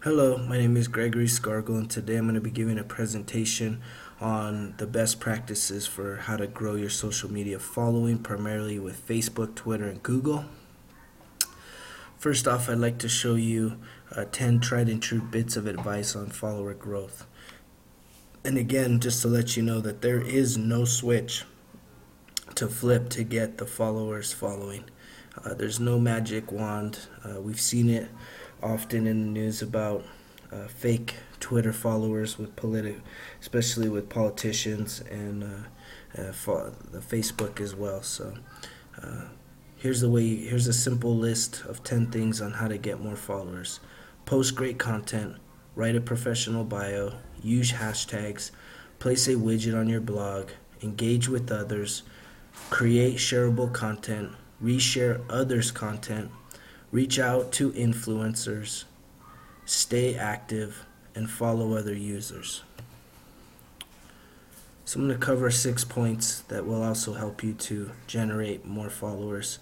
Hello, my name is Gregory Scargle, and today I'm going to be giving a presentation on the best practices for how to grow your social media following, primarily with Facebook, Twitter, and Google. First off, I'd like to show you 10 tried and true bits of advice on follower growth. And again, just to let you know that there is no switch to flip to get the followers following. There's no magic wand. We've seen it often in the news about fake Twitter followers with especially with politicians and the Facebook as well. So here's a simple list of 10 things on how to get more followers. Post great content, write a professional bio, use hashtags, place a widget on your blog, engage with others, create shareable content, reshare others' content, reach out to influencers, stay active, and follow other users. So I'm going to cover 6 points that will also help you to generate more followers.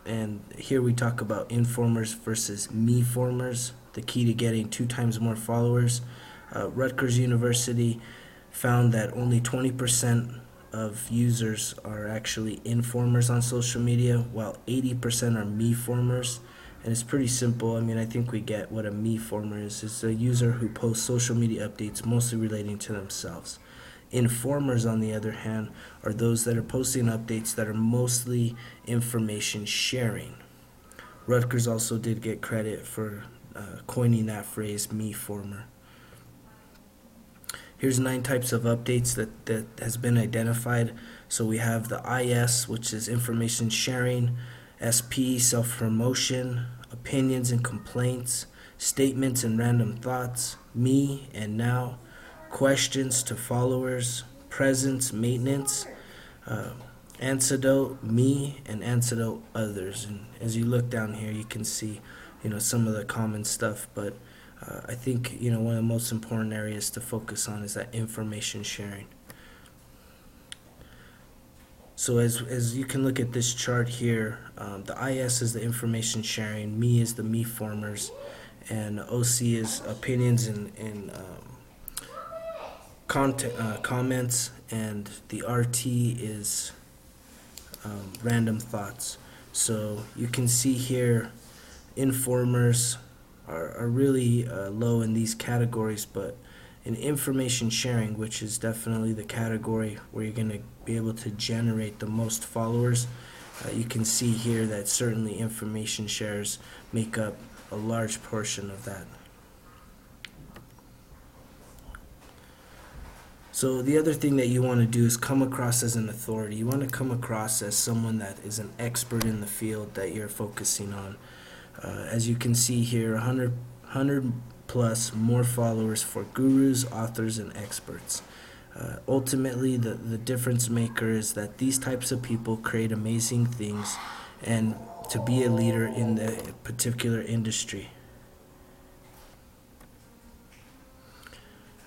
And here we talk about informers versus me-formers, the key to getting 2 times more followers. Rutgers University found that only 20% of users are actually informers on social media, while 80% are me-formers. And it's pretty simple. I mean, I think we get what a me-former is. It's a user who posts social media updates mostly relating to themselves. Informers, on the other hand, are those that are posting updates that are mostly information sharing. Rutgers also did get credit for coining that phrase, me-former. Here's 9 types of updates that has been identified. So we have the IS, which is information sharing, SP, self-promotion, opinions and complaints, statements and random thoughts, me and now, questions to followers, presence, maintenance, antidote, me, and antidote, others. And as you look down here, you can see, some of the common stuff, but I think one of the most important areas to focus on is that information sharing. So as you can look at this chart here, the IS is the information sharing, me is the me formers, and OC is opinions and content, comments, and the RT is random thoughts. So you can see here, informers are really low in these categories, but in information sharing, which is definitely the category where you're going to be able to generate the most followers, you can see here that certainly information shares make up a large portion of that. So the other thing that you want to do is come across as an authority. You want to come across as someone that is an expert in the field that you're focusing on. As you can see here, 100 plus more followers for gurus, authors, and experts. Ultimately, the difference maker is that these types of people create amazing things and to be a leader in the particular industry.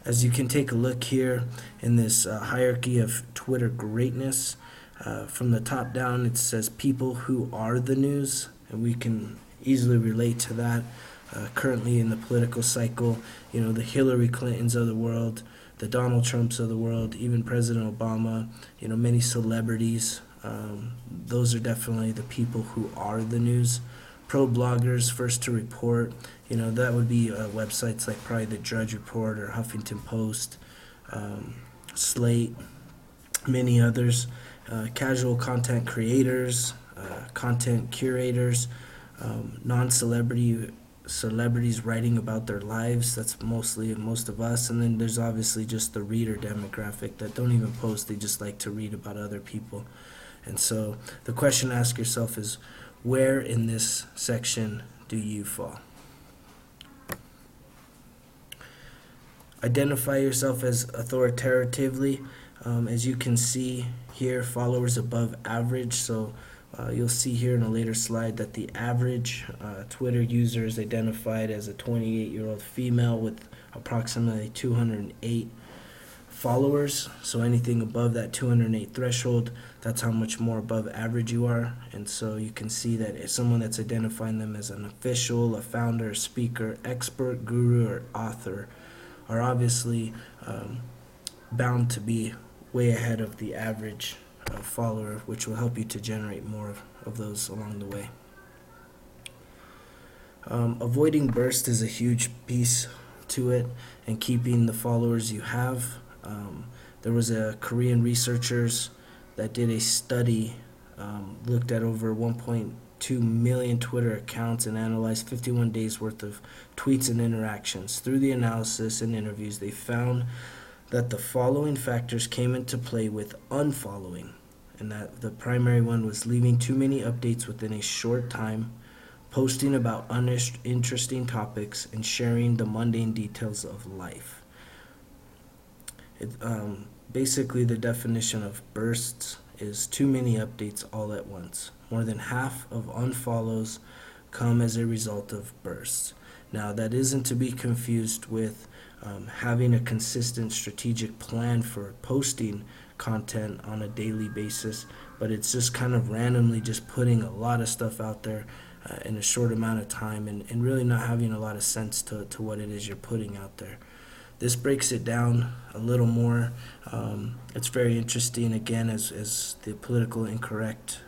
As you can take a look here in this hierarchy of Twitter greatness, from the top down it says people who are the news, and we can easily relate to that. Currently in the political cycle, the Hillary Clintons of the world, the Donald Trumps of the world, even President Obama, many celebrities, those are definitely the people who are the news. Pro bloggers, first to report, that would be websites like probably the Drudge Report or Huffington Post, Slate, many others. Casual content creators, content curators, celebrities writing about their lives. That's mostly most of us. And then there's obviously just the reader demographic that don't even post, they just like to read about other people. And so the question to ask yourself is, where in this section do you fall? Identify yourself as authoritatively. As you can see here, followers above average. So you'll see here in a later slide that the average Twitter user is identified as a 28-year-old female with approximately 208 followers. So anything above that 208 threshold, that's how much more above average you are. And so you can see that if someone that's identifying them as an official, a founder, a speaker, expert, guru, or author are obviously bound to be way ahead of the average follower, which will help you to generate more of those along the way. Avoiding burst is a huge piece to it, and keeping the followers you have. There was a Korean researchers that did a study, looked at over 1.2 million Twitter accounts and analyzed 51 days worth of tweets and interactions. Through the analysis and interviews, they found that the following factors came into play with unfollowing, and that the primary one was leaving too many updates within a short time, posting about uninteresting topics, and sharing the mundane details of life. Basically, the definition of bursts is too many updates all at once. More than half of unfollows come as a result of bursts. Now, that isn't to be confused with having a consistent strategic plan for posting content on a daily basis, but it's just kind of randomly just putting a lot of stuff out there in a short amount of time, and really not having a lot of sense to what it is you're putting out there. This breaks it down a little more. It's very interesting, again, as the political incorrect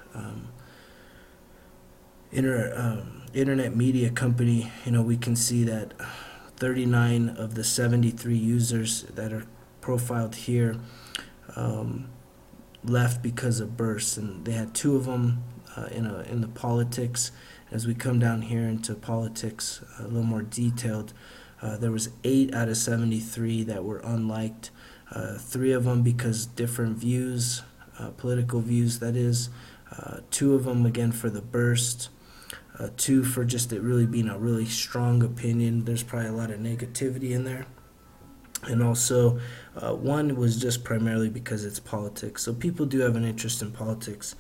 internet media company. We can see that 39 of the 73 users that are profiled here left because of bursts, and they had 2 of them in the politics. As we come down here into politics a little more detailed, there was 8 out of 73 that were unliked. 3 of them because different views, political views that is. 2 of them again for the burst. 2 for just it really being a really strong opinion. There's probably a lot of negativity in there. And also 1 was just primarily because it's politics. So people do have an interest in politics,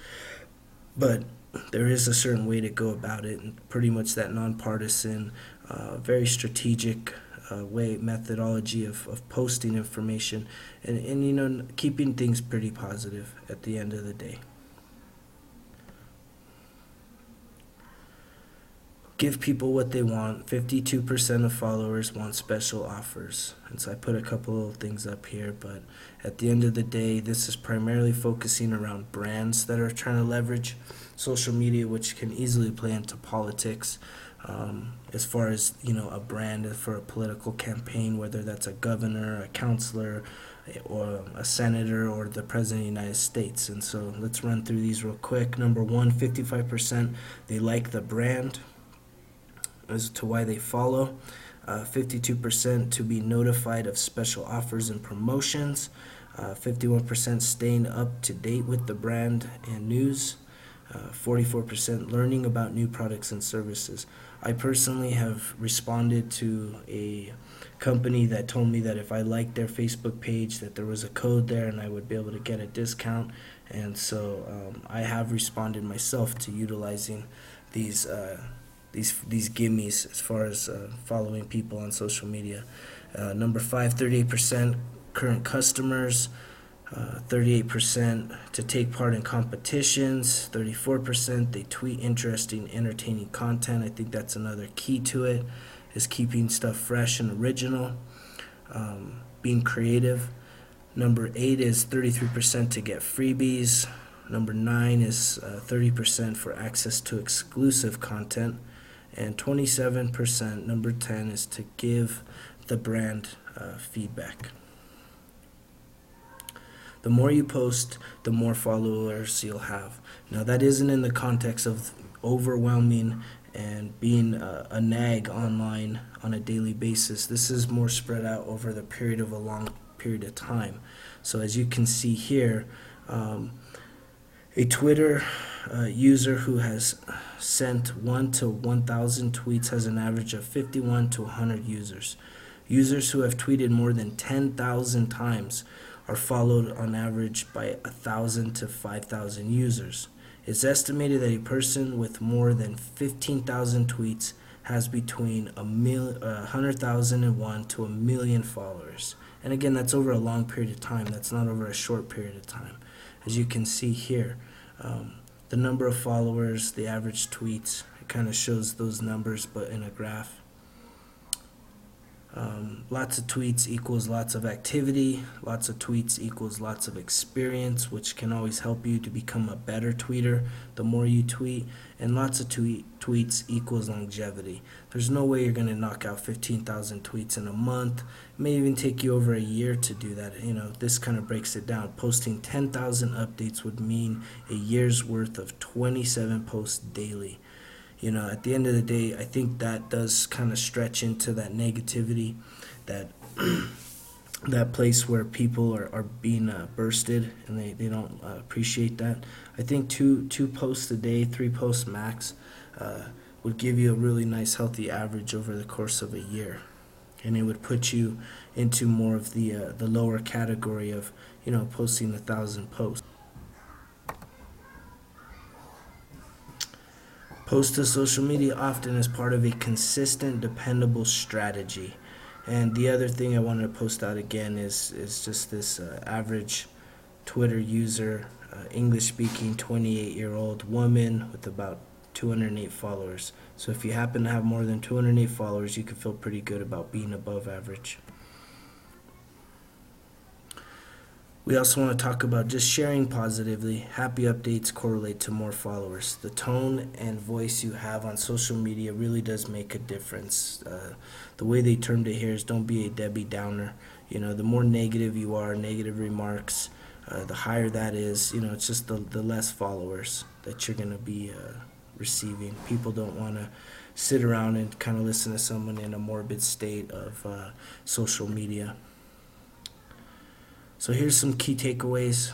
but there is a certain way to go about it, and pretty much that nonpartisan, very strategic methodology of posting information, and keeping things pretty positive at the end of the day. Give people what they want. 52% of followers want special offers. And so I put a couple of things up here, but at the end of the day, this is primarily focusing around brands that are trying to leverage social media, which can easily play into politics. As far as, a brand for a political campaign, whether that's a governor, a counselor, or a senator, or the president of the United States. And so let's run through these real quick. Number 1, 55%, they like the brand as to why they follow. 52% to be notified of special offers and promotions. 51% staying up to date with the brand and news. 44% learning about new products and services. I personally have responded to a company that told me that if I liked their Facebook page, that there was a code there and I would be able to get a discount. And so I have responded myself to utilizing these gimmies as far as following people on social media. Number 5, 38% current customers. 38% to take part in competitions. 34% they tweet interesting, entertaining content. I think that's another key to it, is keeping stuff fresh and original, being creative. Number 8 is 33% to get freebies. Number 9 is 30% for access to exclusive content. And 27%, number 10, is to give the brand feedback. The more you post, the more followers you'll have. Now, that isn't in the context of overwhelming and being a nag online on a daily basis. This is more spread out over the period of a long period of time. So as you can see here, a Twitter user who has sent 1 to 1,000 tweets has an average of 51 to 100 users. Users who have tweeted more than 10,000 times are followed on average by 1,000 to 5,000 users. It's estimated that a person with more than 15,000 tweets has between 100,001 to 1 million followers. And again, that's over a long period of time. That's not over a short period of time. As you can see here, the number of followers, the average tweets, it kind of shows those numbers but in a graph. Lots of tweets equals lots of activity. Lots of tweets equals lots of experience, which can always help you to become a better tweeter the more you tweet. And lots of tweets equals longevity. There's no way you're going to knock out 15,000 tweets in a month. It may even take you over a year to do that. You know, this kind of breaks it down. Posting 10,000 updates would mean a year's worth of 27 posts daily. You know, at the end of the day, I think that does kind of stretch into that negativity, that that place where people are being bursted, and they don't appreciate that. I think two posts a day, 3 posts max, would give you a really nice healthy average over the course of a year, and it would put you into more of the lower category of, you know, posting 1,000 posts. Post to social media often as part of a consistent, dependable strategy. And the other thing I wanted to post out again is just this average Twitter user, English-speaking 28-year-old woman with about 208 followers. So if you happen to have more than 208 followers, you can feel pretty good about being above average. We also want to talk about just sharing positively. Happy updates correlate to more followers. The tone and voice you have on social media really does make a difference. The way they termed it here is don't be a Debbie Downer. You know, the more negative you are, negative remarks, the higher that is. You know, it's just the less followers that you're going to be receiving. People don't want to sit around and kind of listen to someone in a morbid state of social media. So here's some key takeaways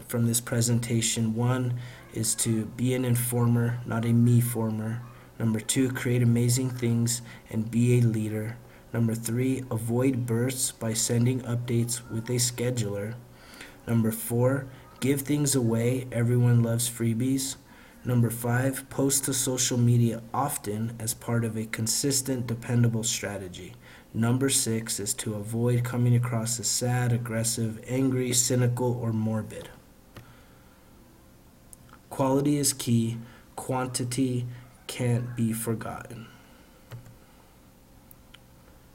from this presentation. 1 is to be an informer, not a me-former. Number 2, create amazing things and be a leader. Number 3, avoid bursts by sending updates with a scheduler. Number 4, give things away. Everyone loves freebies. Number 5, post to social media often as part of a consistent, dependable strategy. Number 6 is to avoid coming across as sad, aggressive, angry, cynical, or morbid. Quality is key. Quantity can't be forgotten.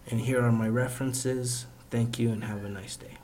And here are my references. Thank you and have a nice day.